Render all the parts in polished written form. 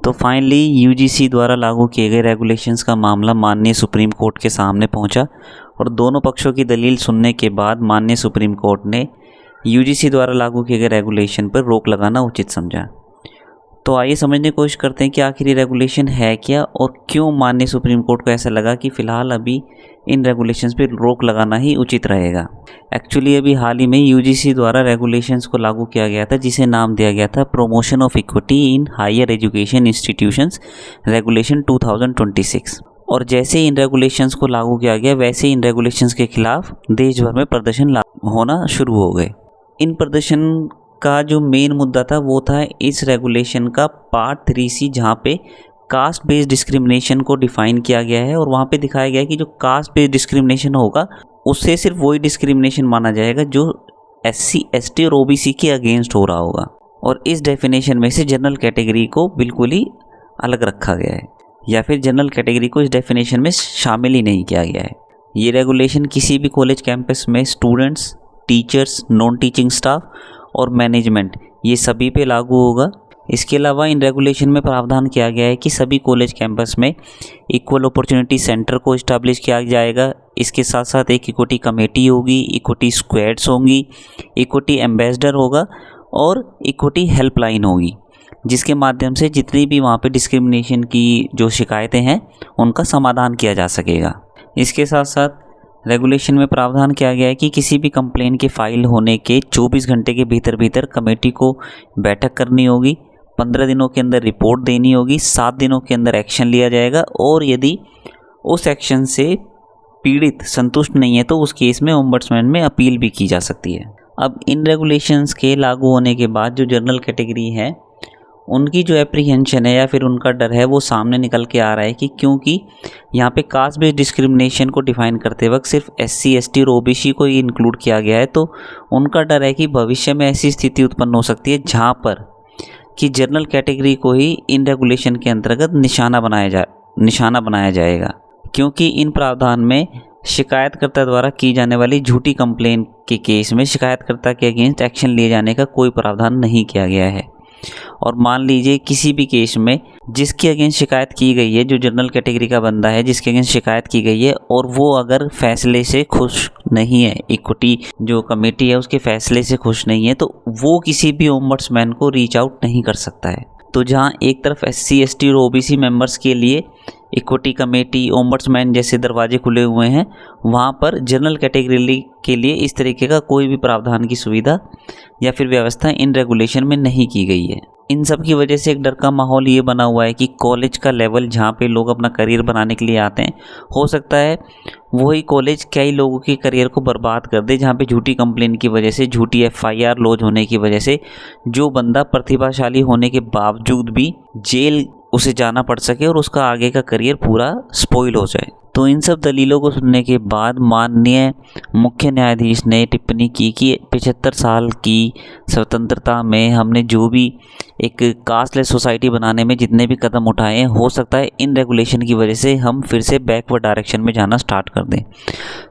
तो finally UGC द्वारा लागू किए गए रेगुलेशंस का मामला माननीय सुप्रीम कोर्ट के सामने पहुंचा और दोनों पक्षों की दलील सुनने के बाद माननीय सुप्रीम कोर्ट ने यूजीसी द्वारा लागू किए गए रेगुलेशन पर रोक लगाना उचित समझा। तो आइए समझने की कोशिश करते हैं कि आखिर ये रेगुलेशन है क्या और क्यों माननीय सुप्रीम कोर्ट को ऐसा लगा कि फ़िलहाल अभी इन रेगुलेशंस पे रोक लगाना ही उचित रहेगा। एक्चुअली अभी हाल ही में यूजीसी द्वारा रेगुलेशंस को लागू किया गया था जिसे नाम दिया गया था promotion of equity in higher education institutions regulation 2026। और जैसे इन रेगुलेशंस को लागू किया गया वैसे इन रेगुलेशंस के खिलाफ देश भर में प्रदर्शन होना शुरू हो गए। इन प्रदर्शन का जो मेन मुद्दा था वो था इस रेगुलेशन का पार्ट 3C, जहाँ पे कास्ट बेस्ड डिस्क्रिमिनेशन को डिफ़ाइन किया गया है और वहाँ पे दिखाया गया है कि जो कास्ट बेस्ड डिस्क्रिमिनेशन होगा उससे सिर्फ वही डिस्क्रिमिनेशन माना जाएगा जो SC, ST और OBC के अगेंस्ट हो रहा होगा। और इस डेफिनेशन में से जनरल कैटेगरी को बिल्कुल ही अलग रखा गया है या फिर जनरल कैटेगरी को इस डेफिनेशन में शामिल ही नहीं किया गया है। ये रेगुलेशन किसी भी कॉलेज कैंपस में students, teachers, non teaching staff और मैनेजमेंट ये सभी पे लागू होगा। इसके अलावा इन रेगुलेशन में प्रावधान किया गया है कि सभी कॉलेज कैंपस में इक्वल अपॉर्चुनिटी सेंटर को इस्टेब्लिश किया जाएगा। इसके साथ साथ एक इक्विटी कमेटी होगी, इक्विटी स्क्वाड्स होंगी, इक्विटी एम्बेसडर होगा और इक्विटी हेल्पलाइन होगी, जिसके माध्यम से जितनी भी वहाँ पे डिस्क्रिमिनेशन की जो शिकायतें हैं उनका समाधान किया जा सकेगा। इसके साथ साथ रेगुलेशन में प्रावधान किया गया है कि किसी भी कंप्लेन के फाइल होने के 24 घंटे के भीतर कमेटी को बैठक करनी होगी, 15 दिनों के अंदर रिपोर्ट देनी होगी, 7 दिनों के अंदर एक्शन लिया जाएगा और यदि उस एक्शन से पीड़ित संतुष्ट नहीं है तो उस केस में ओम्बड्समैन में अपील भी की जा सकती है। अब इन रेगुलेशंस के लागू होने के बाद जो जनरल कैटेगरी है उनकी जो एप्रीहेंशन है या फिर उनका डर है वो सामने निकल के आ रहा है कि क्योंकि यहाँ पे कास्ट बेस्ड डिस्क्रिमिनेशन को डिफ़ाइन करते वक्त सिर्फ SC, ST और OBC को ही इंक्लूड किया गया है, तो उनका डर है कि भविष्य में ऐसी स्थिति उत्पन्न हो सकती है जहाँ पर कि जनरल कैटेगरी को ही इन रेगुलेशन के अंतर्गत निशाना बनाया जाएगा, क्योंकि इन प्रावधान में शिकायतकर्ता द्वारा की जाने वाली झूठी कंप्लेन के केस में शिकायतकर्ता के अगेंस्ट एक्शन लिए जाने का कोई प्रावधान नहीं किया गया है। और मान लीजिए किसी भी केस में जिसके अगेंस्ट शिकायत की गई है, जो जनरल कैटेगरी का बंदा है जिसके अगेंस्ट शिकायत की गई है और वो अगर फैसले से खुश नहीं है, इक्विटी जो कमेटी है उसके फैसले से खुश नहीं है, तो वो किसी भी ओम्बड्समैन को रीच आउट नहीं कर सकता है। तो जहाँ एक तरफ SC, ST और OBC मेंबर्स के लिए इक्विटी कमेटी, ओम्बड्समैन जैसे दरवाजे खुले हुए हैं, वहाँ पर जनरल कैटेगरी के लिए इस तरीके का कोई भी प्रावधान की सुविधा या फिर व्यवस्था इन रेगुलेशन में नहीं की गई है। इन सब की वजह से एक डर का माहौल ये बना हुआ है कि कॉलेज का लेवल जहाँ पे लोग अपना करियर बनाने के लिए आते हैं, हो सकता है वही कॉलेज कई लोगों के करियर को बर्बाद कर दे, जहाँ पे झूठी कंप्लेन की वजह से, झूठी FIR लॉन्च होने की वजह से जो बंदा प्रतिभाशाली होने के बावजूद भी जेल उसे जाना पड़ सके और उसका आगे का करियर पूरा स्पॉइल हो जाए। तो इन सब दलीलों को सुनने के बाद माननीय मुख्य न्यायाधीश ने टिप्पणी की कि 75 साल की स्वतंत्रता में हमने जो भी एक कास्टलेस सोसाइटी बनाने में जितने भी कदम उठाए हैं, हो सकता है इन रेगुलेशन की वजह से हम फिर से बैकवर्ड डायरेक्शन में जाना स्टार्ट कर दें।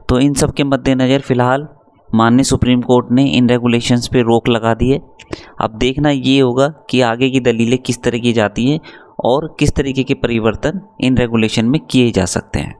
तो इन सब के मद्देनज़र फ़िलहाल माननीय सुप्रीम कोर्ट ने इन रेगुलेशंस पे रोक लगा दी है। अब देखना ये होगा कि आगे की दलीलें किस तरह की जाती हैं और किस तरीके के परिवर्तन इन रेगुलेशन में किए जा सकते हैं।